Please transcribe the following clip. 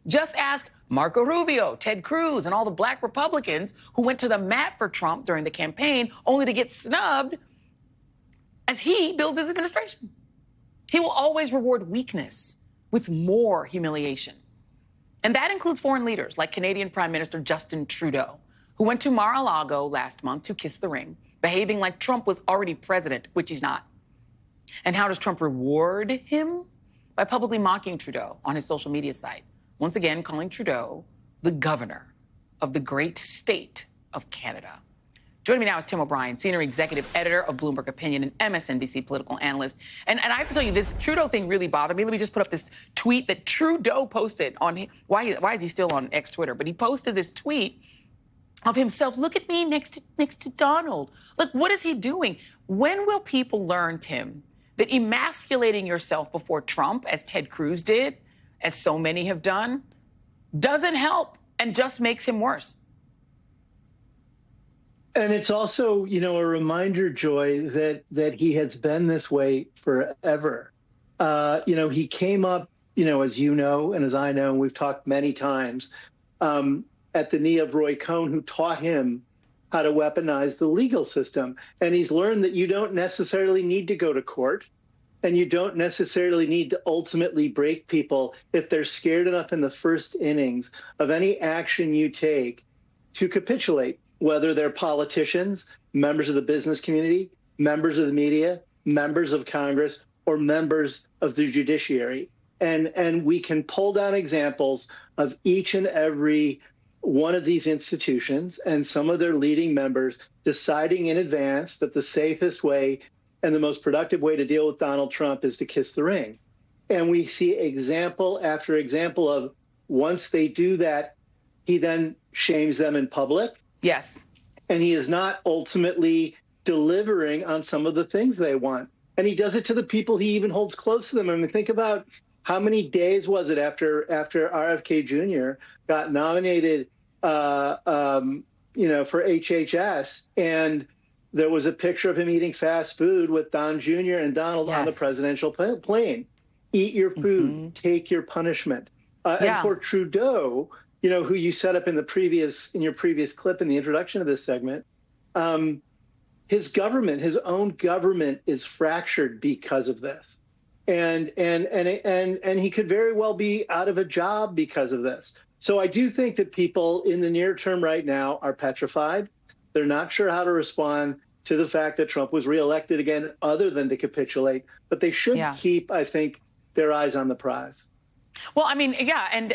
Just ask Marco Rubio, Ted Cruz, and all the black Republicans who went to the mat for Trump during the campaign only to get snubbed as he builds his administration. He will always reward weakness with more humiliation. And that includes foreign leaders like Canadian Prime Minister Justin Trudeau, who went to Mar-a-Lago last month to kiss the ring, behaving like Trump was already president, which he's not. And how does Trump reward him? By publicly mocking Trudeau on his social media site, once again calling Trudeau the governor of the great state of Canada. Joining me now is Tim O'Brien, senior executive editor of Bloomberg Opinion and MSNBC political analyst. And I have to tell you, this Trudeau thing really bothered me. Let me just put up this tweet that Trudeau posted on why is he still on X Twitter? But he posted this tweet of himself. Look at me next to Donald. Look, what is he doing? When will people learn, Tim, that emasculating yourself before Trump, as Ted Cruz did, as so many have done, doesn't help and just makes him worse? And it's also, a reminder, Joy, that he has been this way forever. He came up, as you know, and as I know, and we've talked many times, at the knee of Roy Cohn, who taught him how to weaponize the legal system. And he's learned that you don't necessarily need to go to court, and you don't necessarily need to ultimately break people if they're scared enough in the first innings of any action you take to capitulate, whether they're politicians, members of the business community, members of the media, members of Congress, or members of the judiciary. And we can pull down examples of each and every one of these institutions and some of their leading members deciding in advance that the safest way and the most productive way to deal with Donald Trump is to kiss the ring. And we see example after example of once they do that, he then shames them in public. Yes. And he is not ultimately delivering on some of the things they want. And he does it to the people he even holds close to them. I mean, think about how many days was it after RFK Jr. got nominated, for HHS, and there was a picture of him eating fast food with Don Jr. and Donald on the presidential plane. Eat your food, take your punishment. And for Trudeau, who you set up in your previous clip in the introduction of this segment, his own government is fractured because of this. And he could very well be out of a job because of this. So I do think that people in the near term right now are petrified. They're not sure how to respond to the fact that Trump was reelected again, other than to capitulate. But they should keep, I think, their eyes on the prize. Well, I mean, and